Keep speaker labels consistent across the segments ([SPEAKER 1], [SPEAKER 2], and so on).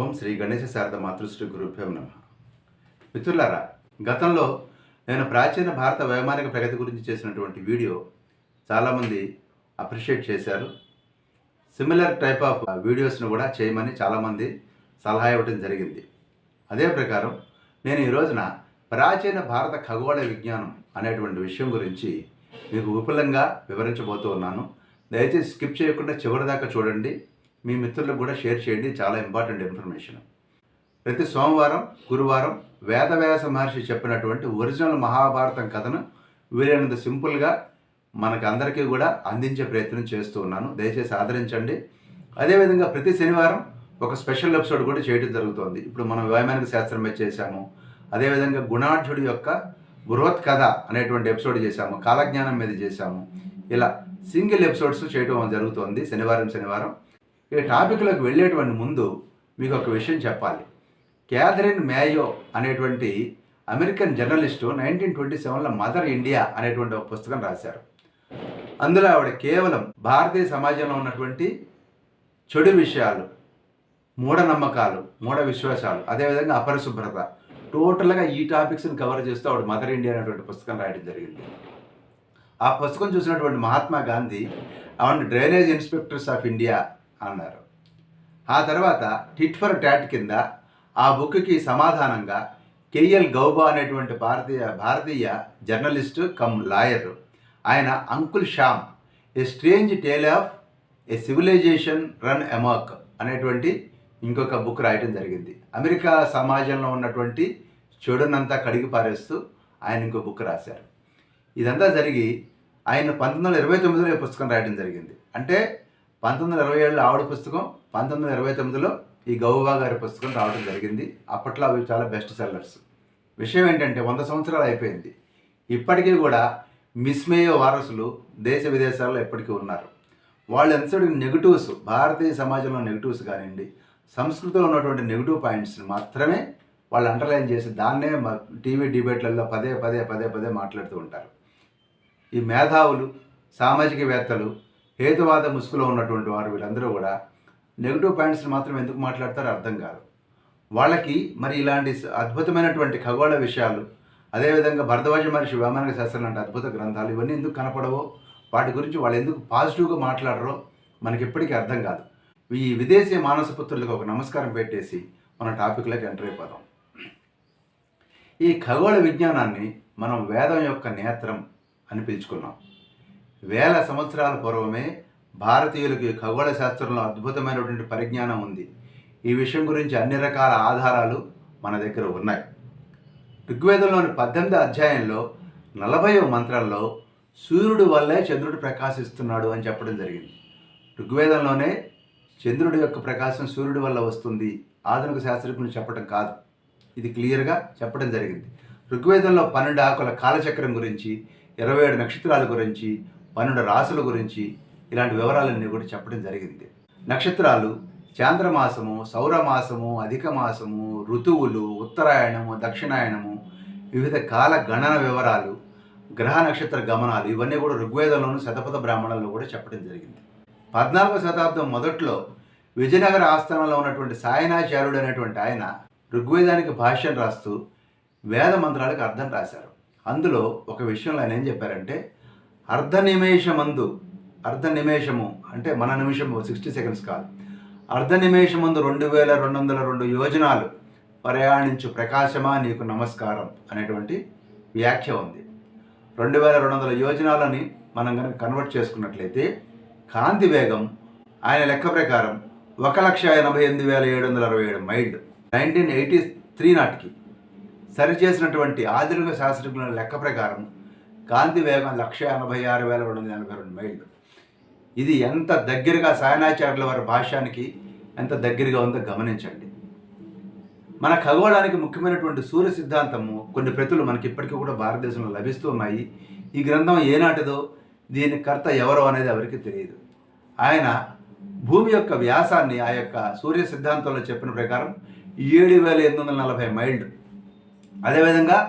[SPEAKER 1] ఓం శ్రీ గణేశ శారద మాతృశ్రీ గురుభ్యం నమః. మిత్రులారా, గతంలో నేను ప్రాచీన భారత వైమానిక ప్రగతి గురించి చేసినటువంటి వీడియో చాలామంది అప్రిషియేట్ చేశారు. సిమిలర్ టైప్ ఆఫ్ వీడియోస్ను కూడా చేయమని చాలామంది సలహా ఇవ్వడం జరిగింది. అదే ప్రకారం నేను ఈ రోజున ప్రాచీన భారత ఖగోళ విజ్ఞానం అనేటువంటి విషయం గురించి మీకు విపులంగా వివరించబోతూ ఉన్నాను. దయచేసి స్కిప్ చేయకుండా చివరిదాకా చూడండి. మీ మిత్రులకు కూడా షేర్ చేయండి. చాలా ఇంపార్టెంట్ ఇన్ఫర్మేషన్. ప్రతి సోమవారం, గురువారం వేదవ్యాస మహర్షి చెప్పినటువంటి ఒరిజినల్ మహాభారతం కథను వీలైనంత సింపుల్గా మనకు అందరికీ కూడా అందించే ప్రయత్నం చేస్తూ ఉన్నాను. దయచేసి ఆదరించండి. అదేవిధంగా ప్రతి శనివారం ఒక స్పెషల్ ఎపిసోడ్ కూడా చేయడం జరుగుతుంది. ఇప్పుడు మనం వైమానిక శాస్త్రం మీద చేశాము. అదేవిధంగా గుణాఢ్యుడి యొక్క బృహత్ కథ అనేటువంటి ఎపిసోడ్ చేశాము. కాలజ్ఞానం మీద చేశాము. ఇలా సింగిల్ ఎపిసోడ్స్ చేయడం జరుగుతుంది శనివారం. ఈ టాపిక్లోకి వెళ్ళేటువంటి ముందు మీకు ఒక విషయం చెప్పాలి. క్యాథరిన్ మేయో అనేటువంటి అమెరికన్ జర్నలిస్టు 1927లో మదర్ ఇండియా అనేటువంటి ఒక పుస్తకం రాశారు. అందులో ఆవిడ కేవలం భారతీయ సమాజంలో ఉన్నటువంటి చెడు విషయాలు, మూఢనమ్మకాలు, మూఢ విశ్వాసాలు, అదేవిధంగా అపరిశుభ్రత, టోటల్గా ఈ టాపిక్స్ని కవర్ చేస్తూ ఆవిడ మదర్ ఇండియా అనేటువంటి పుస్తకం రాయడం జరిగింది. ఆ పుస్తకం చూసినటువంటి మహాత్మా గాంధీ ఆవిడ డ్రైనేజ్ ఇన్స్పెక్టర్స్ ఆఫ్ ఇండియా అన్నారు. ఆ తర్వాత టిట్ ఫర్ టాట్ కింద ఆ బుక్కి సమాధానంగా కేఎల్ గౌబా అనేటువంటి భారతీయ జర్నలిస్టు కమ్ లాయర్, ఆయన uncle Sham a strange tale of a civilization run amok అనేటువంటి ఇంకొక బుక్ రాయడం జరిగింది. అమెరికా సమాజంలో ఉన్నటువంటి చెడునంతా కడిగి పారేస్తూ ఆయన ఇంకో బుక్ రాశారు. ఇదంతా జరిగి ఆయన 1929లో ఈ పుస్తకం రాయడం జరిగింది. అంటే 1927లో ఆవిడ పుస్తకం, 1929లో ఈ గౌబా గారి పుస్తకం రావడం జరిగింది. అప్పట్లో అవి చాలా బెస్ట్ సెల్లర్స్. విషయం ఏంటంటే 100 సంవత్సరాలు అయిపోయింది. ఇప్పటికీ కూడా మిస్మేయో వారసులు దేశ విదేశాల్లో ఎప్పటికీ ఉన్నారు. వాళ్ళు ఎంతసేపు నెగిటివ్స్, భారతీయ సమాజంలో నెగిటివ్స్ కానివ్వండి, సంస్కృతిలో ఉన్నటువంటి నెగిటివ్ పాయింట్స్ని మాత్రమే వాళ్ళు అండర్లైన్ చేసి దాన్నే టీవీ డిబేట్లలో పదే మాట్లాడుతూ ఉంటారు. ఈ మేధావులు, సామాజికవేత్తలు, హేతువాద ముసుగులో ఉన్నటువంటి వారు వీళ్ళందరూ కూడా నెగిటివ్ పాయింట్స్ని మాత్రం ఎందుకు మాట్లాడతారో అర్థం కాదు. వాళ్ళకి మరి ఇలాంటి అద్భుతమైనటువంటి ఖగోళ విషయాలు, అదేవిధంగా భరద్వాజ మహర్షి వైమానిక శాస్త్రం లాంటి అద్భుత గ్రంథాలు ఇవన్నీ ఎందుకు కనపడవో, వాటి గురించి వాళ్ళు ఎందుకు పాజిటివ్గా మాట్లాడరో మనకి ఎప్పటికీ అర్థం కాదు. ఈ విదేశీ మానసపుత్రులకు ఒక నమస్కారం పెట్టేసి మన టాపిక్లోకి ఎంటర్ అయిపోదాం. ఈ ఖగోళ విజ్ఞానాన్ని మనం వేదం యొక్క నేత్రం అని పిలుచుకున్నాం. వేల సంవత్సరాల పూర్వమే భారతీయులకి ఖగోళ శాస్త్రంలో అద్భుతమైనటువంటి పరిజ్ఞానం ఉంది. ఈ విషయం గురించి అన్ని రకాల ఆధారాలు మన దగ్గర ఉన్నాయి. ఋగ్వేదంలోని 18వ అధ్యాయంలో 40వ మంత్రంలో సూర్యుడి వల్లే చంద్రుడు ప్రకాశిస్తున్నాడు అని చెప్పడం జరిగింది. ఋగ్వేదంలోనే చంద్రుడి యొక్క ప్రకాశం సూర్యుడి వల్ల వస్తుంది, ఆధునిక శాస్త్రజ్ఞులు చెప్పడం కాదు. ఇది క్లియర్గా చెప్పడం జరిగింది. ఋగ్వేదంలో 12 ఆకుల కాలచక్రం గురించి, 27 నక్షత్రాల గురించి, 12 రాసుల గురించి ఇలాంటి వివరాలన్నీ కూడా చెప్పడం జరిగింది. నక్షత్రాలు, చాంద్రమాసము, సౌరమాసము, అధిక మాసము, ఋతువులు, ఉత్తరాయణము, దక్షిణాయనము, వివిధ కాల గణన వివరాలు, గ్రహ నక్షత్ర గమనాలు ఇవన్నీ కూడా ఋగ్వేదంలోని శతపథ బ్రాహ్మణంలో కూడా చెప్పడం జరిగింది. 14వ శతాబ్దం మొదట్లో విజయనగర ఆస్థానంలో ఉన్నటువంటి సాయనాచార్యుడు అనేటువంటి ఆయన ఋగ్వేదానికి భాష్యం రాస్తూ వేద మంత్రాలకు అర్థం రాశారు. అందులో ఒక విషయంలో ఆయన ఏం చెప్పారంటే, అర్ధ నిమేషము అంటే మన నిమిషము 60 సెకండ్స్ కాదు, అర్ధ నిమేషమందు 2202 యోజనాలు ప్రయాణించు ప్రకాశమా నీకు నమస్కారం అనేటువంటి వ్యాఖ్య ఉంది. 2200 యోజనాలని మనం కనుక కన్వర్ట్ చేసుకున్నట్లయితే కాంతి వేగం ఆయన లెక్క ప్రకారం 1,88,767 మైళ్ళు. 1983 నాటికి సరిచేసినటువంటి ఆధునిక శాస్త్రజ్ఞుల లెక్క ప్రకారం కాంతి వేగం 1,86,282 మైళ్ళు. ఇది ఎంత దగ్గరగా సాయనాచార్యుల వారి భాష్యానికి ఎంత దగ్గరగా ఉందో గమనించండి. మన ఖగోళానికి ముఖ్యమైనటువంటి సూర్య సిద్ధాంతము కొన్ని ప్రతులు మనకి ఇప్పటికీ కూడా భారతదేశంలో లభిస్తూ ఉన్నాయి. ఈ గ్రంథం ఏనాటిదో, దీని కర్త ఎవరో అనేది ఎవరికి తెలియదు. ఆయన భూమి యొక్క వ్యాసాన్ని ఆ యొక్క సూర్య సిద్ధాంతంలో చెప్పిన ప్రకారం 7,840 మైళ్ళు. అదేవిధంగా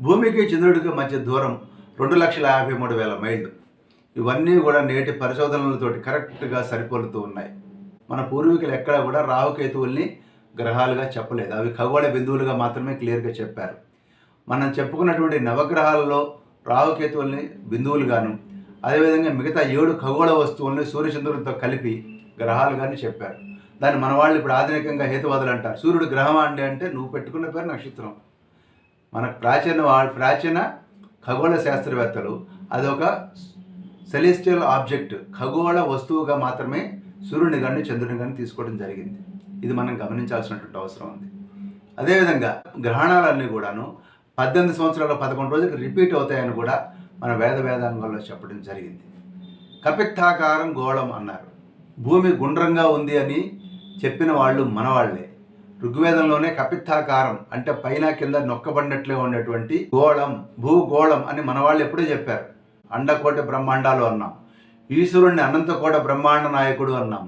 [SPEAKER 1] భూమికి చంద్రుడికి మధ్య దూరం 2,53,000 మైళ్ళు. ఇవన్నీ కూడా నేటి పరిశోధనలతోటి కరెక్ట్గా సరిపోలుతూ ఉన్నాయి. మన పూర్వీకులు ఎక్కడ కూడా రాహుకేతువుల్ని గ్రహాలుగా చెప్పలేదు. అవి ఖగోళ బిందువులుగా మాత్రమే క్లియర్గా చెప్పారు. మనం చెప్పుకున్నటువంటి నవగ్రహాలలో రాహుకేతువుల్ని బిందువులుగాను, అదేవిధంగా మిగతా 7 ఖగోళ వస్తువుల్ని సూర్యచంద్రులతో కలిపి గ్రహాలుగానే చెప్పారు. దాన్ని మన వాళ్ళు ఇప్పుడు ఆధునికంగా హేతువాదులు అంటారు. సూర్యుడు గ్రహం అండి అంటే నువ్వు పెట్టుకున్న పేరు నక్షత్రం. మన ప్రాచీన ఖగోళ శాస్త్రవేత్తలు అదొక సెలెస్టియల్ ఆబ్జెక్ట్, ఖగోళ వస్తువుగా మాత్రమే సూర్యుని కానీ చంద్రుని కానీ తీసుకోవడం జరిగింది. ఇది మనం గమనించాల్సినటువంటి అవసరం ఉంది. అదేవిధంగా గ్రహణాలన్నీ కూడాను 18 సంవత్సరాలు 11 రోజులకు రిపీట్ అవుతాయని కూడా మన వేదాంగాల్లో చెప్పడం జరిగింది. కపిత్తాకారం గోళం అన్నారు. భూమి గుండ్రంగా ఉంది అని చెప్పిన వాళ్ళు మనవాళ్లే. ఋగ్వేదంలోనే కపిత్తాకారం అంటే పైన కింద నొక్కబడినట్లుగా ఉండేటువంటి గోళం, భూగోళం అని మనవాళ్ళు ఎప్పుడూ చెప్పారు. అండకోటి బ్రహ్మాండాలు అన్నాం. ఈశ్వరుణ్ణి అనంతకోట బ్రహ్మాండ నాయకుడు అన్నాం.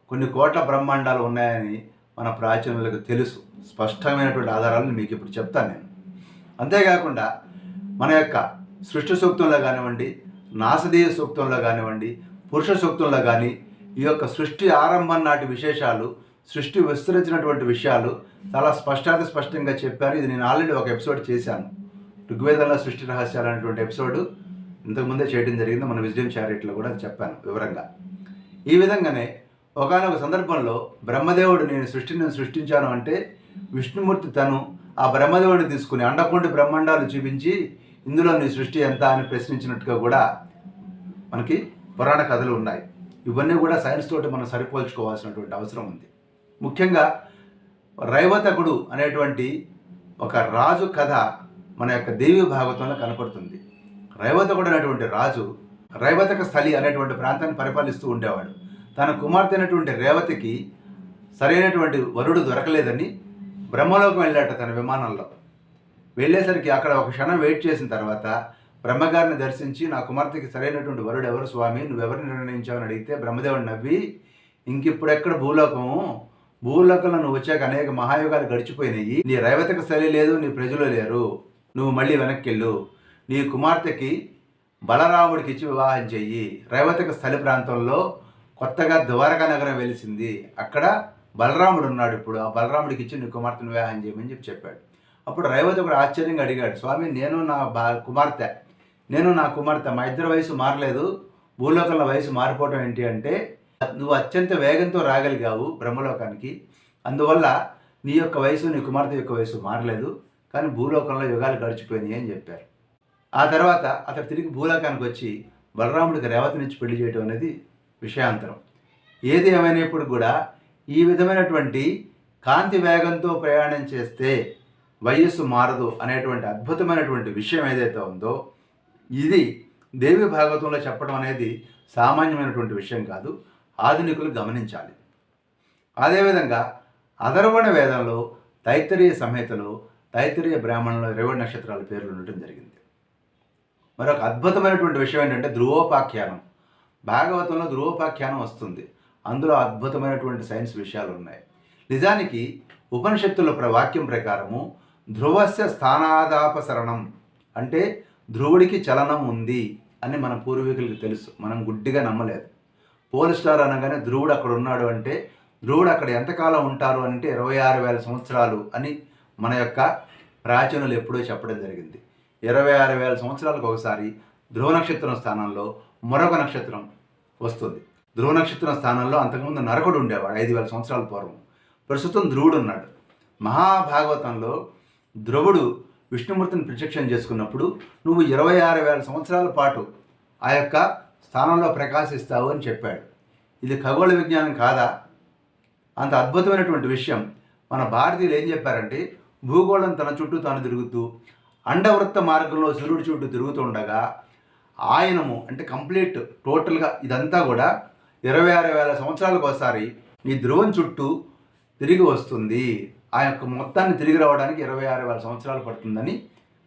[SPEAKER 1] కొన్ని కోట్ల బ్రహ్మాండాలు ఉన్నాయని మన ప్రాచీనులకు తెలుసు. స్పష్టమైనటువంటి ఆధారాలను మీకు ఇప్పుడు చెప్తాను నేను. అంతేకాకుండా మన యొక్క సృష్టి సూక్తంలో కానివ్వండి, నాసదీయ సూక్తంలో కానివ్వండి, పురుష సూక్తంలో కానీ ఈ యొక్క సృష్టి ఆరంభం నాటి విశేషాలు, సృష్టి విస్తరించినటువంటి విషయాలు చాలా స్పష్టంగా చెప్పారు. ఇది నేను ఆల్రెడీ ఒక ఎపిసోడ్ చేశాను. ఋగ్వేదంలో సృష్టి రహస్యాలు అనేటువంటి ఎపిసోడ్ ఇంతకుముందే చేయడం జరిగింది. మన విజ్డమ్ చారిటీలో కూడా చెప్పాను వివరంగా. ఈ విధంగానే ఒకానొక సందర్భంలో బ్రహ్మదేవుడు నేను సృష్టించాను అంటే విష్ణుమూర్తి తను ఆ బ్రహ్మదేవుడిని తీసుకుని అండకోటి బ్రహ్మాండాలు చూపించి ఇందులో నీ సృష్టి ఎంత అని ప్రశ్నించినట్టుగా కూడా మనకి పురాణ కథలు ఉన్నాయి. ఇవన్నీ కూడా సైన్స్ తోటి మనం సరిపోల్చుకోవాల్సినటువంటి అవసరం ఉంది. ముఖ్యంగా రైవతకుడు అనేటువంటి ఒక రాజు కథ మన యొక్క దేవి భాగవతంలో కనపడుతుంది. రైవతకుడు అనేటువంటి రాజు రైవతక స్థలి అనేటువంటి ప్రాంతాన్ని పరిపాలిస్తూ ఉండేవాడు. తన కుమార్తె అయినటువంటి రేవతికి సరైనటువంటి వరుడు దొరకలేదని బ్రహ్మలోకం వెళ్ళాట తన విమానంలో. వెళ్ళేసరికి అక్కడ ఒక క్షణం వెయిట్ చేసిన తర్వాత బ్రహ్మగారిని దర్శించి నా కుమార్తెకి సరైనటువంటి వరుడు ఎవరు స్వామి, నువ్వెవరిని నిర్ణయించావని అడిగితే బ్రహ్మదేవుడు నవ్వి ఇంకిప్పుడెక్కడ భూలోకంలో నువ్వు వచ్చాక అనేక మహాయుగాలు గడిచిపోయినాయి. నీ రైవతక స్థలి లేదు, నీ ప్రజలు లేరు, నువ్వు మళ్ళీ వెనక్కి వెళ్ళు, నీ కుమార్తెకి బలరాముడికి ఇచ్చి వివాహం చెయ్యి. రైవతక స్థలి ప్రాంతంలో కొత్తగా ద్వారకా నగరం వెలిసింది, అక్కడ బలరాముడు ఉన్నాడు, ఇప్పుడు ఆ బలరాముడికి ఇచ్చి నీ కుమార్తెను వివాహం చేయమని చెప్పాడు. అప్పుడు రైవతకుడు ఆశ్చర్యంగా అడిగాడు, స్వామి నేను నా కుమార్తె మా ఇద్దరి వయసు మారలేదు, భూలోకంలో వయసు మారిపోవటం ఏంటి అంటే నువ్వు అత్యంత వేగంతో రాగలిగావు బ్రహ్మలోకానికి, అందువల్ల నీ యొక్క వయసు నీ కుమార్తె యొక్క వయసు మారలేదు, కానీ భూలోకంలో యుగాలు గడిచిపోయినాయి అని చెప్పారు. ఆ తర్వాత అతడు తిరిగి భూలోకానికి వచ్చి బలరాముడికి రేవతినిచ్చి పెళ్లి చేయడం అనేది విషయాంతరం. ఏది ఏమైనప్పుడు కూడా ఈ విధమైనటువంటి కాంతి వేగంతో ప్రయాణం చేస్తే వయస్సు మారదు అనేటువంటి అద్భుతమైనటువంటి విషయం ఏదైతే ఉందో ఇది దేవి భాగవతంలో చెప్పడం అనేది సామాన్యమైనటువంటి విషయం కాదు, ఆధునికులు గమనించాలి. అదేవిధంగా అథర్వణ వేదంలో తైత్తరీయ సంహితలో తైత్తరీయ బ్రాహ్మణంలో 20 నక్షత్రాల పేర్లు ఉండటం జరిగింది. మరొక అద్భుతమైనటువంటి విషయం ఏంటంటే ధ్రువోపాఖ్యానం. భాగవతంలో ధ్రువోపాఖ్యానం వస్తుంది, అందులో అద్భుతమైనటువంటి సైన్స్ విషయాలు ఉన్నాయి. నిజానికి ఉపనిషత్తుల వాక్యం ప్రకారము ధ్రువస్య స్థానాదాపసరణం అంటే ధ్రువుడికి చలనం ఉంది అని మన పూర్వీకులకి తెలుసు, మనం గుడ్డిగా నమ్మలేదు. పోల్ స్టార్ అనగానే ధ్రువుడు అక్కడ ఉన్నాడు అంటే ధ్రువుడు అక్కడ ఎంతకాలం ఉంటారు అంటే 26,000 సంవత్సరాలు అని మన యొక్క ప్రాచీనులు ఎప్పుడూ చెప్పడం జరిగింది. 26,000 సంవత్సరాలకు ఒకసారి ధ్రువ నక్షత్రం స్థానంలో మరొక నక్షత్రం వస్తుంది. ధ్రువ నక్షత్రం స్థానంలో అంతకుముందు నరకుడు ఉండేవాడు 5,000 సంవత్సరాల పూర్వం, ప్రస్తుతం ధ్రువుడు ఉన్నాడు. మహాభాగవతంలో ధ్రువుడు విష్ణుమూర్తిని ప్రత్యక్షం చేసుకున్నప్పుడు నువ్వు 26,000 సంవత్సరాల పాటు ఆ యొక్క స్థానంలో ప్రకాశిస్తావు అని చెప్పాడు. ఇది ఖగోళ విజ్ఞానం కాదా? అంత అద్భుతమైనటువంటి విషయం. మన భారతీయులు ఏం చెప్పారంటే భూగోళం తన చుట్టూ తాను తిరుగుతూ అండవృత్త మార్గంలో సూర్యుడి చుట్టూ తిరుగుతూ ఉండగా ఆయనము అంటే కంప్లీట్ టోటల్గా ఇదంతా కూడా 26,000 సంవత్సరాలకు ఒకసారి ఈ ధ్రువం చుట్టూ తిరిగి వస్తుంది. ఆ యొక్క మొత్తాన్ని తిరిగి రావడానికి 26,000 సంవత్సరాలు పడుతుందని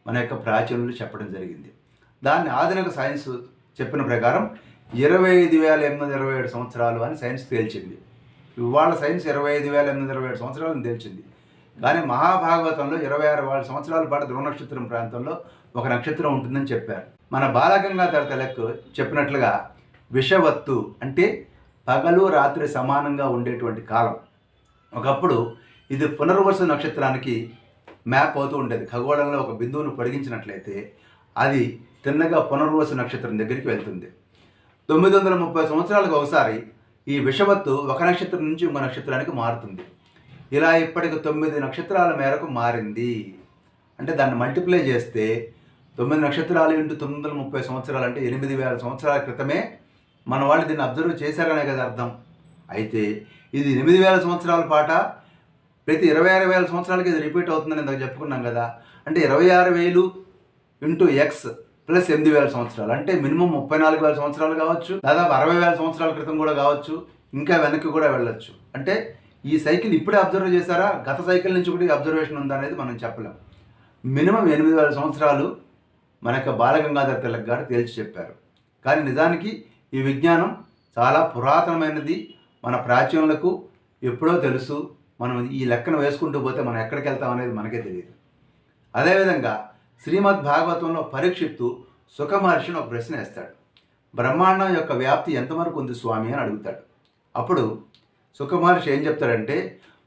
[SPEAKER 1] మన యొక్క ప్రాచీనులు చెప్పడం జరిగింది. దాన్ని ఆధునిక సైన్స్ చెప్పిన ప్రకారం 25,827 సంవత్సరాలు అని సైన్స్ తేల్చింది. ఇవాళ సైన్స్ 25,827 సంవత్సరాలను తేల్చింది. కానీ మహాభాగవతంలో 26,000 సంవత్సరాల పాటు ధ్రువ నక్షత్రం ప్రాంతంలో ఒక నక్షత్రం ఉంటుందని చెప్పారు. మన బాలగంగాధర తిలక్ చెప్పినట్లుగా విషవత్తు అంటే పగలు రాత్రి సమానంగా ఉండేటువంటి కాలం. ఒకప్పుడు ఇది పునర్వసు నక్షత్రానికి మ్యాప్ అవుతూ ఉండేది. ఖగోళంలో ఒక బిందువును పొడిగించినట్లయితే అది తిన్నగా పునర్వసు నక్షత్రం దగ్గరికి వెళ్తుంది. 930 సంవత్సరాలకు ఒకసారి ఈ విషవత్తు ఒక నక్షత్రం నుంచి ఇంకో నక్షత్రానికి మారుతుంది. ఇలా ఇప్పటికి 9 నక్షత్రాల మేరకు మారింది. అంటే దాన్ని మల్టిప్లై చేస్తే 9 నక్షత్రాలు ఇంటూ 930 సంవత్సరాలు అంటే 8,000 సంవత్సరాల క్రితమే మన వాళ్ళు దీన్ని అబ్జర్వ్ చేశారనే కదా అర్థం. అయితే ఇది 8,000 సంవత్సరాల పాట ప్రతి 26,000 సంవత్సరాలకి ఇది రిపీట్ అవుతుందని ఇందాక చెప్పుకున్నాం కదా. అంటే 26,000 ఇంటూ ఎక్స్ ప్లస్ 8,000 సంవత్సరాలు అంటే మినిమం 34,000 సంవత్సరాలు కావచ్చు, దాదాపు 60,000 సంవత్సరాల క్రితం కూడా కావచ్చు, ఇంకా వెనక్కి కూడా వెళ్ళొచ్చు. అంటే ఈ సైకిల్ ఇప్పుడే అబ్జర్వ్ చేశారా, గత సైకిల్ నుంచి కూడా అబ్జర్వేషన్ ఉందనేది మనం చెప్పలేం. మినిమం 8,000 సంవత్సరాలు మనకు బాలగంగాధర తిలక్ గారు తేల్చి చెప్పారు. కానీ నిజానికి ఈ విజ్ఞానం చాలా పురాతనమైనది. మన ప్రాచీనులకు ఎప్పుడో తెలుసు. మనం ఈ లెక్కను వేసుకుంటూ పోతే మనం ఎక్కడికి వెళ్తాం అనేది మనకే తెలియదు. అదేవిధంగా శ్రీమద్ భాగవతంలో పరీక్షిత్తు సుఖ మహర్షిని ఒక ప్రశ్న వేస్తాడు. బ్రహ్మాండం యొక్క వ్యాప్తి ఎంతవరకు ఉంది స్వామి అని అడుగుతాడు. అప్పుడు సుఖ మహర్షి ఏం చెప్తాడంటే,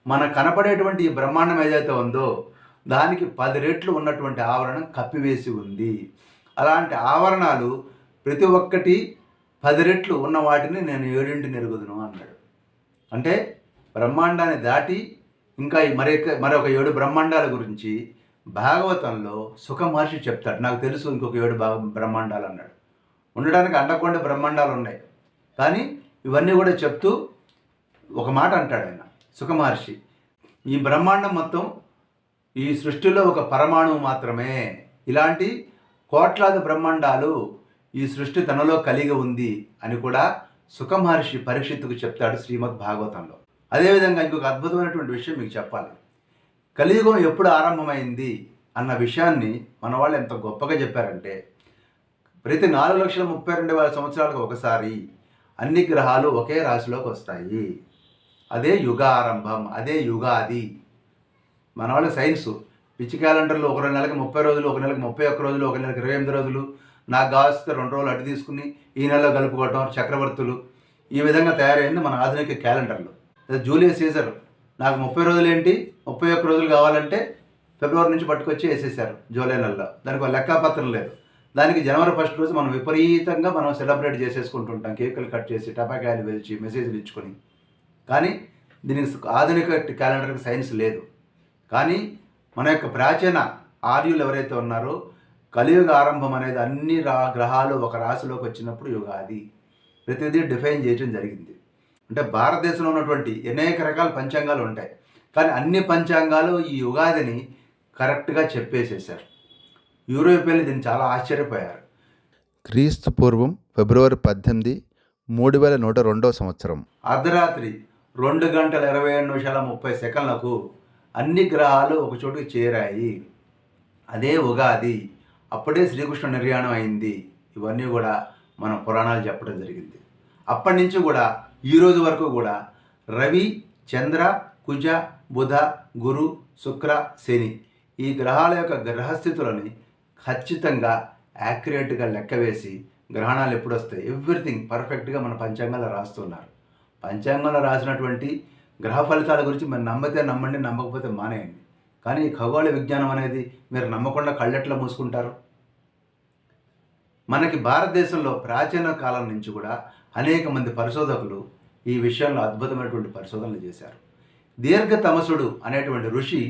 [SPEAKER 1] మన కనపడేటువంటి ఈ బ్రహ్మాండం ఏదైతే ఉందో దానికి 10 రెట్లు ఉన్నటువంటి ఆవరణం కప్పివేసి ఉంది. అలాంటి ఆవరణాలు ప్రతి ఒక్కటి 10 రెట్లు ఉన్న వాటిని నేను 7 ఎరుగుదును అన్నాడు. అంటే బ్రహ్మాండాన్ని దాటి ఇంకా మరొక 7 బ్రహ్మాండాల గురించి భాగవతంలో సుఖ మహర్షి చెప్తాడు. నాకు తెలుసు ఇంకొక 7 బ్రహ్మాండాలు అన్నాడు. ఉండడానికి అండకొండ బ్రహ్మాండాలు ఉన్నాయి. కానీ ఇవన్నీ కూడా చెప్తూ ఒక మాట అంటాడు ఆయన సుఖ మహర్షి, ఈ బ్రహ్మాండం మొత్తం ఈ సృష్టిలో ఒక పరమాణువు మాత్రమే. ఇలాంటి కోట్లాది బ్రహ్మాండాలు ఈ సృష్టి తనలో కలిగి ఉంది అని కూడా సుఖ మహర్షి పరీక్షిత్తుకు చెప్తాడు శ్రీమద్ భాగవతంలో. అదేవిధంగా ఇంకొక అద్భుతమైనటువంటి విషయం మీకు చెప్పాలి. కలియుగం ఎప్పుడు ఆరంభమైంది అన్న విషయాన్ని మన వాళ్ళు ఎంత గొప్పగా చెప్పారంటే, ప్రతి 4,32,000 సంవత్సరాలకు ఒకసారి అన్ని గ్రహాలు ఒకే రాశిలోకి వస్తాయి. అదే యుగారంభం, అదే యుగాది. మన వాళ్ళ సైన్సు పిచ్చి క్యాలెండర్లో ఒక నెలకి 30 రోజులు, ఒక నెలకి 31 రోజులు, ఒక నెలకి 28 రోజులు, నాకు కావస్తే 2 రోజులు అడ్డు తీసుకుని ఈ నెలలో కలుపుకోవటం, చక్రవర్తులు, ఈ విధంగా తయారైంది మన ఆధునిక క్యాలెండర్లో. జూలియస్ సీజర్ నాకు 30 రోజులు ఏంటి 31 రోజులు కావాలంటే ఫిబ్రవరి నుంచి పట్టుకొచ్చి వేసేసారు జూలై నెలలో. దానికి ఒక లెక్కాపత్రం లేదు. దానికి జనవరి 1 రోజు మనం విపరీతంగా మనం సెలబ్రేట్ చేసేసుకుంటుంటాం, కేకులు కట్ చేసి టపాకాయలు వెలిచి మెసేజ్లు ఇచ్చుకొని. కానీ దీనికి ఆధునిక క్యాలెండర్కి సైన్స్ లేదు. కానీ మన యొక్క ప్రాచీన ఆర్యులు ఎవరైతే ఉన్నారో కలియుగ ఆరంభం అనేది అన్ని గ్రహాలు ఒక రాశిలోకి వచ్చినప్పుడు యుగాది ప్రతిదీ డిఫైన్ చేయడం జరిగింది. అంటే భారతదేశంలో ఉన్నటువంటి అనేక రకాల పంచాంగాలు ఉంటాయి. కానీ అన్ని పంచాంగాలు ఈ యుగాదిని కరెక్ట్గా చెప్పేసేసారు. యూరోపియన్లు దీన్ని చాలా ఆశ్చర్యపోయారు.
[SPEAKER 2] క్రీస్తు పూర్వం ఫిబ్రవరి 18, 3102 సంవత్సరం
[SPEAKER 1] అర్ధరాత్రి 2:27:30 అన్ని గ్రహాలు ఒక చోటుకి చేరాయి. అదే ఉగాది. అప్పుడే శ్రీకృష్ణ నిర్యాణం అయింది. ఇవన్నీ కూడా మన పురాణాలు చెప్పడం జరిగింది. అప్పటి నుంచి కూడా ఈ రోజు వరకు కూడా రవి, చంద్ర, కుజ, బుధ, గురు, శుక్ర, శని ఈ గ్రహాల యొక్క గ్రహస్థితులని ఖచ్చితంగా యాక్యురేట్గా లెక్క వేసి గ్రహణాలు ఎప్పుడు వస్తాయి ఎవ్రీథింగ్ పర్ఫెక్ట్గా మన పంచాంగాల్లో రాస్తున్నారు. పంచాంగంలో రాసినటువంటి గ్రహ ఫలితాల గురించి మీరు నమ్మితే నమ్మండి, నమ్మకపోతే మానేయండి. కానీ ఈ ఖగోళ విజ్ఞానం అనేది మీరు నమ్మకుండా కళ్ళెట్లా మూసుకుంటారు? మనకి భారతదేశంలో ప్రాచీన కాలం నుంచి కూడా అనేక మంది పరిశోధకులు ఈ విషయంలో అద్భుతమైనటువంటి పరిశోధనలు చేశారు. దీర్ఘతమసుడు అనేటువంటి ఋషి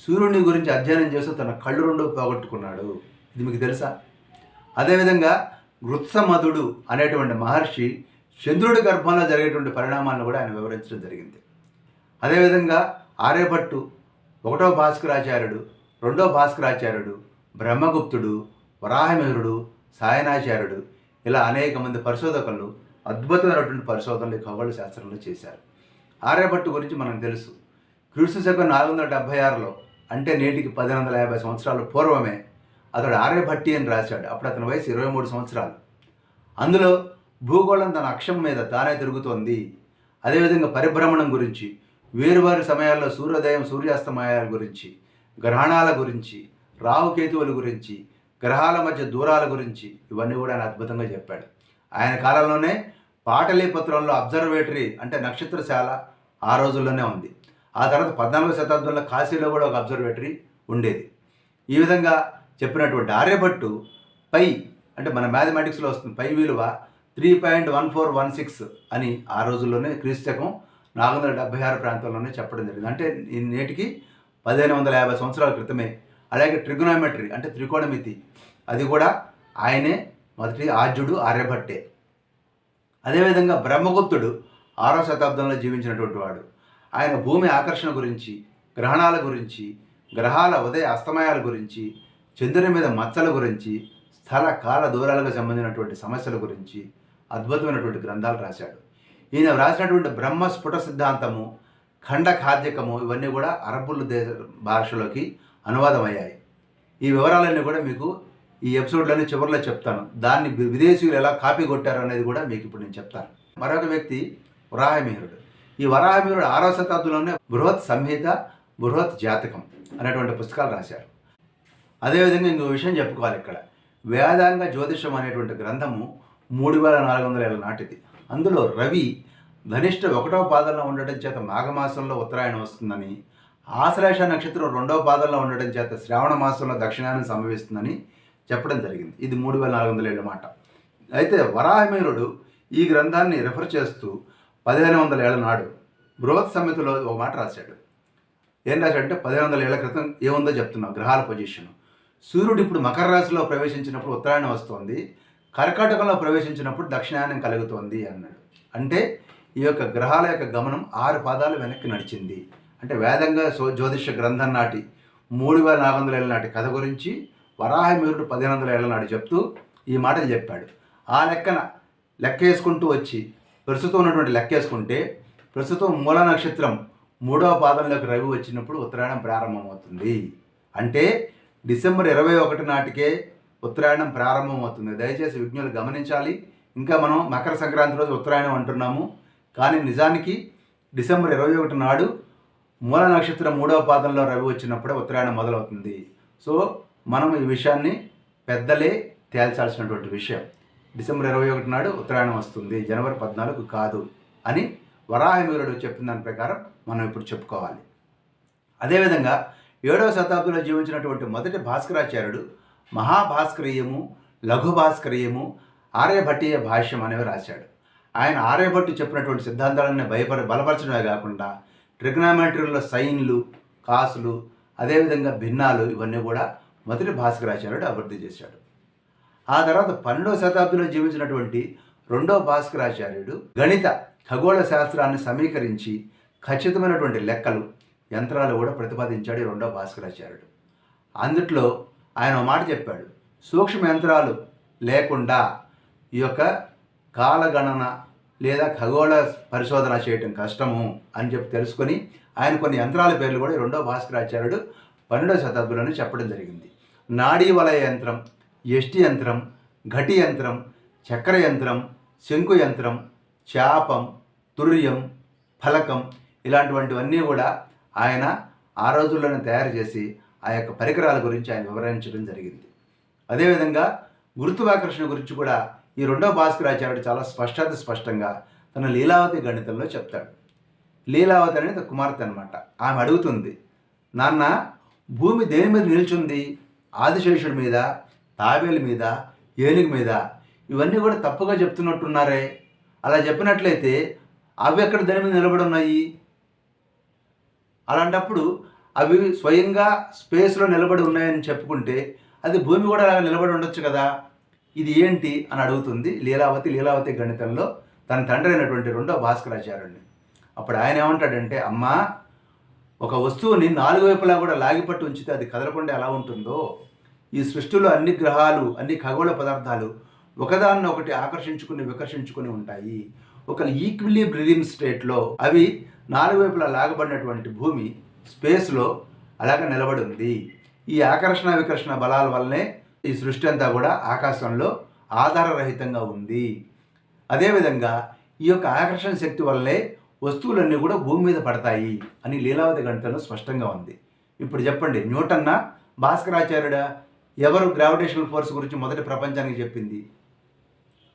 [SPEAKER 1] సూర్యుని గురించి అధ్యయనం చేస్తూ తన కళ్ళు 2 పోగొట్టుకున్నాడు. ఇది మీకు తెలుసా? అదేవిధంగా వృత్సమధుడు అనేటువంటి మహర్షి చంద్రుడి గర్భంలో జరిగేటువంటి పరిణామాలను కూడా ఆయన వివరించడం జరిగింది. అదేవిధంగా ఆర్యభట్టు, 1వ భాస్కరాచార్యుడు, 2వ భాస్కరాచార్యుడు, బ్రహ్మగుప్తుడు, వరాహమిహిరుడు, సాయనాచార్యుడు ఇలా అనేక మంది పరిశోధకులు అద్భుతమైనటువంటి పరిశోధనలు ఖగోళ శాస్త్రంలో చేశారు. ఆర్యభట్టు గురించి మనకు తెలుసు. క్రీస్తు శకం 476లో అంటే నేటికి 1150 సంవత్సరాల పూర్వమే అతడు ఆర్యభట్టి అని రాశాడు. అప్పుడు అతని వయసు 23 సంవత్సరాలు. అందులో భూగోళం తన అక్షం మీద తానే తిరుగుతోంది, అదేవిధంగా పరిభ్రమణం గురించి, వేరువారి సమయాల్లో సూర్యోదయం సూర్యాస్తమయాల గురించి, గ్రహణాల గురించి, రాహుకేతువుల గురించి, గ్రహాల మధ్య దూరాల గురించి ఇవన్నీ కూడా ఆయన అద్భుతంగా చెప్పాడు. ఆయన కాలంలోనే పాటలీపుత్రంలో అబ్జర్వేటరీ అంటే నక్షత్రశాల ఆ రోజుల్లోనే ఉంది. ఆ తర్వాత 14వ శతాబ్దంలో కాశీలో కూడా ఒక అబ్జర్వేటరీ ఉండేది. ఈ విధంగా చెప్పినటువంటి ఆర్యభట్టు పై అంటే మన మ్యాథమెటిక్స్లో వస్తుంది పై విలువ 3.1416 అని ఆ రోజుల్లోనే క్రీస్తకం 476 ప్రాంతంలోనే చెప్పడం జరిగింది. అంటే నేటికి 1550 సంవత్సరాల క్రితమే. అలాగే ట్రిగోనోమెట్రీ అంటే త్రికోణమితి అది కూడా ఆయనే మొదటి ఆద్యుడు ఆర్యభట్టే. అదేవిధంగా బ్రహ్మగుప్తుడు 6వ శతాబ్దంలో జీవించినటువంటి వాడు. ఆయన భూమి ఆకర్షణ గురించి, గ్రహణాల గురించి, గ్రహాల ఉదయ అస్తమయాల గురించి, చంద్రుని మీద మచ్చల గురించి, స్థల కాల దూరాలకు సంబంధించినటువంటి సమస్యల గురించి అద్భుతమైనటువంటి గ్రంథాలు రాశాడు. ఈయన రాసినటువంటి బ్రహ్మ స్ఫుట సిద్ధాంతము, ఖండ ఖాద్యకము ఇవన్నీ కూడా అరబ్బుల భాషలోకి అనువాదం అయ్యాయి. ఈ వివరాలన్నీ కూడా మీకు ఈ ఎపిసోడ్లోనే చివరిలో చెప్తాను. దాన్ని విదేశీయులు ఎలా కాపీ కొట్టారు అనేది కూడా మీకు ఇప్పుడు నేను చెప్తాను. మరొక వ్యక్తి వరాహమిహిరుడు. ఈ వరాహమిహిరుడు 6వ శతాబ్దంలోనే బృహత్ సంహిత, బృహత్ జాతకం అనేటువంటి పుస్తకాలు రాశారు. అదేవిధంగా ఇంకో విషయం చెప్పుకోవాలి ఇక్కడ. వేదాంగ జ్యోతిషం అనేటువంటి గ్రంథము 3400 ఏళ్ళ నాటిది. అందులో రవి ధనిష్ట 1వ పాదంలో ఉండటం చేత మాఘమాసంలో ఉత్తరాయణం వస్తుందని, ఆశ్లేష నక్షత్రం 2వ పాదంలో ఉండటం చేత శ్రావణ మాసంలో దక్షిణాయనం సంభవిస్తుందని చెప్పడం జరిగింది. ఇది 3400 ఏళ్ళ మాట. అయితే వరాహమిహిరుడు ఈ గ్రంథాన్ని రెఫర్ చేస్తూ 1500 ఏళ్ల నాడు బృహత్ సంహితలో ఒక మాట రాశాడు. ఏం రాశాడంటే 1500 ఏళ్ల క్రితం ఏముందో చెప్తున్నాం. గ్రహాల పొజిషన్. సూర్యుడు ఇప్పుడు మకర రాశిలో ప్రవేశించినప్పుడు ఉత్తరాయణం వస్తుంది, కర్కాటకంలో ప్రవేశించినప్పుడు దక్షిణాయనం కలుగుతోంది అన్నాడు. అంటే ఈ యొక్క గ్రహాల యొక్క గమనం 6 పాదాలు వెనక్కి నడిచింది. అంటే వేదంగా జ్యోతిష గ్రంథం నాటి 3400 ఏళ్ళ నాటి కథ గురించి వరాహమిహిరుడు 1500 ఏళ్ళ నాడు చెప్తూ ఈ మాటలు చెప్పాడు. ఆ లెక్క వేసుకుంటూ వచ్చి ప్రస్తుతం ఉన్నటువంటి లెక్క వేసుకుంటే ప్రస్తుతం మూల నక్షత్రం 3వ పాదంలోకి రవి వచ్చినప్పుడు ఉత్తరాయణం ప్రారంభమవుతుంది. అంటే డిసెంబర్ 21 నాటికే ఉత్తరాయణం ప్రారంభమవుతుంది. దయచేసి విజ్ఞులు గమనించాలి. ఇంకా మనం మకర సంక్రాంతి రోజు ఉత్తరాయణం అంటున్నాము, కానీ నిజానికి డిసెంబర్ 21 నాడు మూల నక్షత్రం 3వ పాదంలో రవి వచ్చినప్పుడే ఉత్తరాయణం మొదలవుతుంది. సో మనం ఈ విషయాన్ని పెద్దలే తేల్చాల్సినటువంటి విషయం. డిసెంబర్ 21 నాడు ఉత్తరాయణం వస్తుంది, జనవరి 14 కాదు అని వరాహమిహిరుడు చెప్పిన దాని ప్రకారం మనం ఇప్పుడు చెప్పుకోవాలి. అదేవిధంగా 7వ శతాబ్దంలో జీవించినటువంటి మొదటి భాస్కరాచార్యుడు మహాభాస్కరీయము, లఘుభాస్కరీయము, ఆర్యభట్టీయ భాష్యం అనేవి రాశాడు. ఆయన ఆర్యభట్టు చెప్పినటువంటి సిద్ధాంతాలన్నీ బలపరచడమే కాకుండా ట్రిగ్నామెట్రీలో సైన్లు, కాసులు, అదేవిధంగా భిన్నాలు ఇవన్నీ కూడా మొదటి భాస్కరాచార్యుడు అభివృద్ధి చేశాడు. ఆ తర్వాత 12వ శతాబ్దంలో జీవించినటువంటి 2వ భాస్కరాచార్యుడు గణిత ఖగోళ శాస్త్రాన్ని సమీకరించి ఖచ్చితమైనటువంటి లెక్కలు, యంత్రాలు కూడా ప్రతిపాదించాడు 2వ భాస్కరాచార్యుడు. అందుట్లో ఆయన ఒక మాట చెప్పాడు. సూక్ష్మ యంత్రాలు లేకుండా ఈ యొక్క కాలగణన లేదా ఖగోళ పరిశోధన చేయటం కష్టము అని చెప్పి తెలుసుకొని ఆయన కొన్ని యంత్రాల పేర్లు కూడా 2వ భాస్కరాచార్యుడు 12వ శతాబ్దంలోనే చెప్పడం జరిగింది. నాడీ వలయ యంత్రం, యష్టి యంత్రం, ఘటి యంత్రం, చక్ర యంత్రం, శంకు యంత్రం, చాపం, తుర్యం, ఫలకం ఇలాంటివన్నీ కూడా ఆయన ఆ రోజుల్లోనే తయారు చేసి ఆ యొక్క పరికరాల గురించి ఆయన వివరించడం జరిగింది. అదేవిధంగా గురుత్వాకర్షణ గురించి కూడా ఈ 2వ భాస్కరాచార్యుడు చాలా స్పష్టంగా తన లీలావతి గణితంలో చెప్తాడు. లీలావతి అనేది కుమార్తె అనమాట. ఆమె అడుగుతుంది, నాన్న భూమి దేని మీద నిల్చుంది? ఆదిశేషుడి మీద, తాబేలు మీద, ఏనుగు మీద. ఇవన్నీ కూడా తప్పుగా చెప్తున్నట్టున్నారే. అలా చెప్పినట్లయితే అవి ఎక్కడ దాని మీద నిలబడి ఉన్నాయి? అలాంటప్పుడు అవి స్వయంగా స్పేస్లో నిలబడి ఉన్నాయని చెప్పుకుంటే అది భూమి కూడా అలా నిలబడి ఉండొచ్చు కదా, ఇది ఏంటి అని అడుగుతుంది లీలావతి గణితంలో తన తండ్రి అయినటువంటి 2వ భాస్కరాచార్యుడిని. అప్పుడు ఆయన ఏమంటాడంటే, అమ్మా, ఒక వస్తువుని 4 వైపులా కూడా లాగిపట్టు ఉంచితే అది కదలకుండా ఎలా ఉంటుందో, ఈ సృష్టిలో అన్ని గ్రహాలు, అన్ని ఖగోళ పదార్థాలు ఒకదాన్ని ఒకటి వికర్షించుకుని ఉంటాయి. ఒక ఈక్విలిబ్రియం స్టేట్లో అవి 4 వైపులా లాగబడినటువంటి భూమి స్పేస్లో అలాగే నిలబడి ఉంది. ఈ ఆకర్షణ వికర్షణ బలాల వల్లనే ఈ సృష్టి అంతా కూడా ఆకాశంలో ఆధారరహితంగా ఉంది. అదేవిధంగా ఈ యొక్క ఆకర్షణ శక్తి వల్లే వస్తువులన్నీ కూడా భూమి మీద పడతాయి అని లీలావతి గణితంలో స్పష్టంగా ఉంది. ఇప్పుడు చెప్పండి, న్యూటన్నా, భాస్కరాచార్యుడా ఎవరు గ్రావిటేషనల్ ఫోర్స్ గురించి మొదటి ప్రపంచానికి చెప్పింది?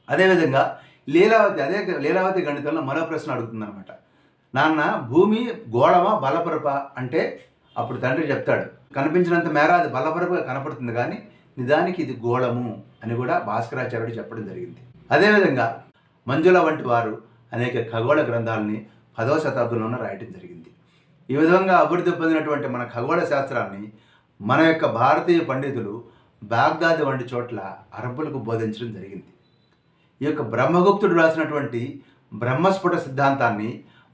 [SPEAKER 1] అదేవిధంగా లీలావతి గణితంలో మరో ప్రశ్న అడుగుతుందన్నమాట. నాన్న భూమి గోళమా బలపరప అంటే అప్పుడు తండ్రి చెప్తాడు, కనిపించినంత మేర అది బలపరపుగా కనపడుతుంది కానీ నిజానికి ఇది గోళము అని కూడా భాస్కరాచార్యుడు చెప్పడం జరిగింది. అదేవిధంగా మంజుల వంటి వారు అనేక ఖగోళ గ్రంథాలని 10వ శతాబ్దంలోనే రాయటం జరిగింది. ఈ విధంగా అభివృద్ధి పొందినటువంటి మన ఖగోళ శాస్త్రాన్ని మన యొక్క భారతీయ పండితులు బాగ్దాద్ వంటి చోట్ల అరబ్బులకు బోధించడం జరిగింది. ఈ యొక్క బ్రహ్మగుప్తుడు రాసినటువంటి బ్రహ్మస్ఫుట సిద్ధాంతాన్ని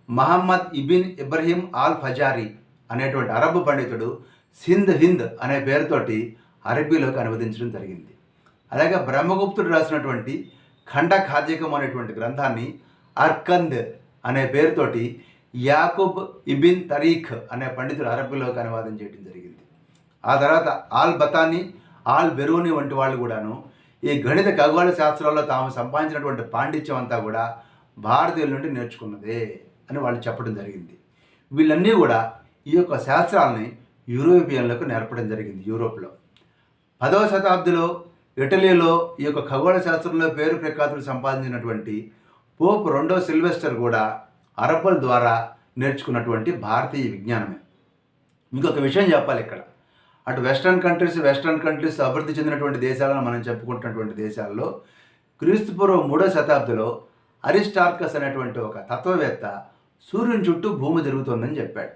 [SPEAKER 1] మహమ్మద్ ఇబిన్ ఇబ్రహీం ఆల్ ఫజారీ అనేటువంటి అరబ్ పండితుడు హింద్ అనే పేరుతోటి అరబీలోకి అనువదించడం జరిగింది. అలాగే బ్రహ్మగుప్తుడు రాసినటువంటి ఖండఖాద్యకం అనేటువంటి గ్రంథాన్ని అర్కంద్ అనే పేరుతోటి యాకూబ్ ఇబిన్ తరీఖ్ అనే పండితుడు అరబీలోకి అనువాదం చేయడం జరిగింది. ఆ తర్వాత ఆల్ బతానీ, ఆల్ బెరూని వంటి వాళ్ళు కూడాను ఈ గణిత ఖగోళ శాస్త్రాల్లో తాము సంపాదించినటువంటి పాండిత్యం అంతా కూడా భారతీయుల నుండి నేర్చుకున్నదే అని వాళ్ళు చెప్పడం జరిగింది. వీళ్ళన్నీ కూడా ఈ యొక్క శాస్త్రాలని యూరోపియన్లకు నేర్పడం జరిగింది. యూరోప్లో 10వ శతాబ్దిలో ఇటలీలో ఈ యొక్క ఖగోళ శాస్త్రంలో పేరు ప్రఖ్యాతులు సంపాదించినటువంటి పోప్ 2వ సిల్వెస్టర్ కూడా అరబ్బుల ద్వారా నేర్చుకున్నటువంటి భారతీయ విజ్ఞానమే. ఇంకొక విషయం చెప్పాలి ఇక్కడ, అటు వెస్ట్రన్ కంట్రీస్ అభివృద్ధి చెందినటువంటి దేశాలను మనం చెప్పుకుంటున్నటువంటి దేశాల్లో క్రీస్తుపూర్వం 3వ శతాబ్దిలో అరిస్టార్కస్ అనేటువంటి ఒక తత్వవేత్త సూర్యుని చుట్టూ భూమి తిరుగుతోందని చెప్పాడు.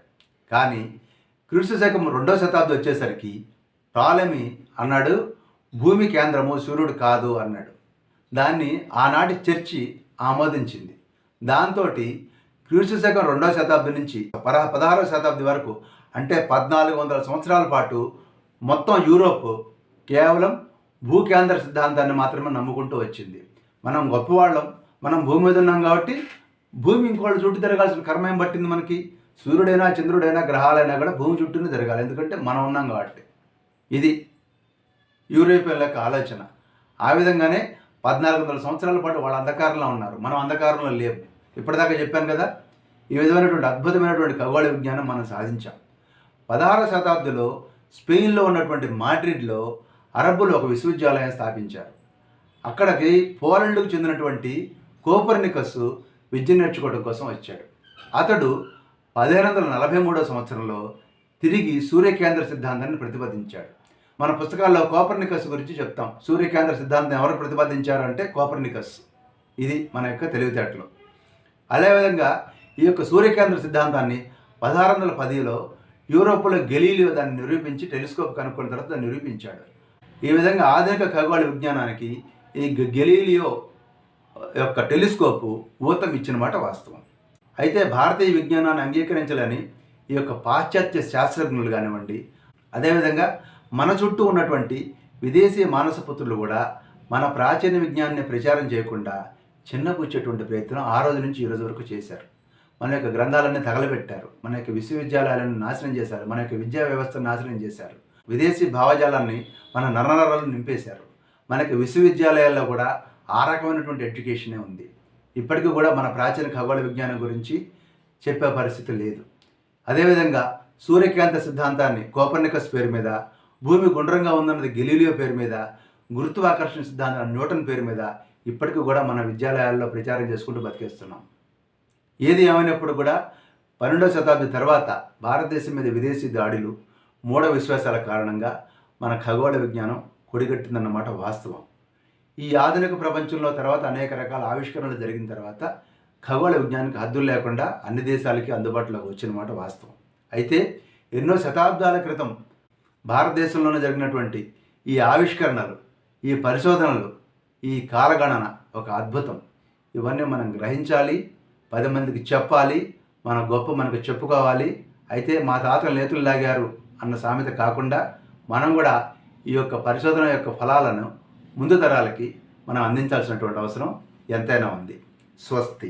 [SPEAKER 1] కానీ క్రీస్తు శకం 2వ శతాబ్దం వచ్చేసరికి టాలెమీ అన్నాడు భూమి కేంద్రము సూర్యుడు కాదు అన్నాడు. దాన్ని ఆనాటి చర్చి ఆమోదించింది. దాంతో క్రీస్తు శకం 2వ శతాబ్దం నుంచి 16వ శతాబ్ది వరకు అంటే 1400 సంవత్సరాల పాటు మొత్తం యూరోప్ కేవలం భూకేంద్ర సిద్ధాంతాన్ని మాత్రమే నమ్ముకుంటూ వచ్చింది. మనం గొప్పవాళ్ళం, మనం భూమి మీద ఉన్నాం కాబట్టి భూమి ఇంకోళ్ళు చుట్టూ తిరగాల్సిన కర్మ ఏం పట్టింది మనకి? సూర్యుడైనా చంద్రుడైనా గ్రహాలైనా కూడా భూమి చుట్టూనే తిరగాలి, ఎందుకంటే మనం ఉన్నాం కాబట్టి. ఇది యూరోపియన్ల యొక్క ఆలోచన. ఆ విధంగానే 1400 సంవత్సరాల పాటు వాళ్ళ అంధకారంలో ఉన్నారు, మనం అంధకారంలో లేవు. ఇప్పటిదాకా చెప్పాను కదా, ఈ విధమైనటువంటి అద్భుతమైనటువంటి ఖగోళ విజ్ఞానం మనం సాధించాం. 16వ శతాబ్దిలో స్పెయిన్లో ఉన్నటువంటి మాడ్రిడ్లో అరబ్బులు ఒక విశ్వవిద్యాలయం స్థాపించారు. అక్కడికి పోలాండ్కు చెందినటువంటి కోపర్నికస్ విద్య నేర్చుకోవడం కోసం వచ్చాడు. అతడు 1543వ సంవత్సరంలో తిరిగి సూర్యకేంద్ర సిద్ధాంతాన్ని ప్రతిపాదించాడు. మన పుస్తకాల్లో కోపర్నికస్ గురించి చెప్తాం. సూర్యకేంద్ర సిద్ధాంతం ఎవరు ప్రతిపాదించారు అంటే కోపర్నికస్. ఇది మన యొక్క తెలివితేటలు. అదేవిధంగా ఈ యొక్క సూర్యకేంద్ర సిద్ధాంతాన్ని 1610లో యూరోప్లో గెలీలియో దాన్ని నిరూపించి టెలిస్కోప్ కనుక్కున్న తర్వాత దాన్ని నిరూపించాడు. ఈ విధంగా ఆధునిక ఖగోళ విజ్ఞానానికి ఈ గెలీలియో యొక్క టెలిస్కోపు ఊతం ఇచ్చిన మాట వాస్తవం. అయితే భారతీయ విజ్ఞానాన్ని అంగీకరించాలని ఈ యొక్క పాశ్చాత్య శాస్త్రజ్ఞులు కానివ్వండి, అదేవిధంగా మన చుట్టూ ఉన్నటువంటి విదేశీ మానసపుత్రులు కూడా మన ప్రాచీన విజ్ఞానాన్ని ప్రచారం చేయకుండా చిన్నపుచ్చేటువంటి ప్రయత్నం ఆ రోజు నుంచి ఈ రోజు వరకు చేశారు. మన యొక్క గ్రంథాలన్నీ తగలబెట్టారు, మన యొక్క విశ్వవిద్యాలయాలను నాశనం చేశారు, మన యొక్క విద్యా వ్యవస్థను నాశనం చేశారు, విదేశీ భావజాలాన్ని మన నరనరాలను నింపేశారు. మనకి విశ్వవిద్యాలయాల్లో కూడా ఆ రకమైనటువంటి ఎడ్యుకేషనే ఉంది. ఇప్పటికీ కూడా మన ప్రాచీన ఖగోళ విజ్ఞానం గురించి చెప్పే పరిస్థితి లేదు. అదేవిధంగా సూర్యకాంత సిద్ధాంతాన్ని కోపర్నికస్ పేరు మీద, భూమి గుండ్రంగా ఉందన్నది గెలీలియో పేరు మీద, గురుత్వాకర్షణ సిద్ధాంతాన్ని న్యూటన్ పేరు మీద ఇప్పటికీ కూడా మన విద్యాలయాల్లో ప్రచారం చేసుకుంటూ బతికేస్తున్నాం. ఏది ఏమైనప్పుడు కూడా 12వ శతాబ్ది తర్వాత భారతదేశం మీద విదేశీ దాడులు, మూఢ విశ్వాసాల కారణంగా మన ఖగోళ విజ్ఞానం కొడిగట్టిందన్నమాట వాస్తవం. ఈ ఆధునిక ప్రపంచంలో తర్వాత అనేక రకాల ఆవిష్కరణలు జరిగిన తర్వాత ఖగోళ విజ్ఞానానికి హద్దులు లేకుండా అన్ని దేశాలకి అందుబాటులోకి వచ్చిన మాట వాస్తవం. అయితే ఎన్నో శతాబ్దాల క్రితం భారతదేశంలోనే జరిగినటువంటి ఈ ఆవిష్కరణలు, ఈ పరిశోధనలు, ఈ కాలగణన ఒక అద్భుతం. ఇవన్నీ మనం గ్రహించాలి, 10 మందికి చెప్పాలి, మన గొప్ప మనకు చెప్పుకోవాలి. అయితే మా తాతలు నేతులు లాగారు అన్న సామెత కాకుండా మనం కూడా ఈ యొక్క పరిశోధన యొక్క ఫలాలను ముందు తరాలకి మనం అందించాల్సినటువంటి అవసరం ఎంతైనా ఉంది. స్వస్తి.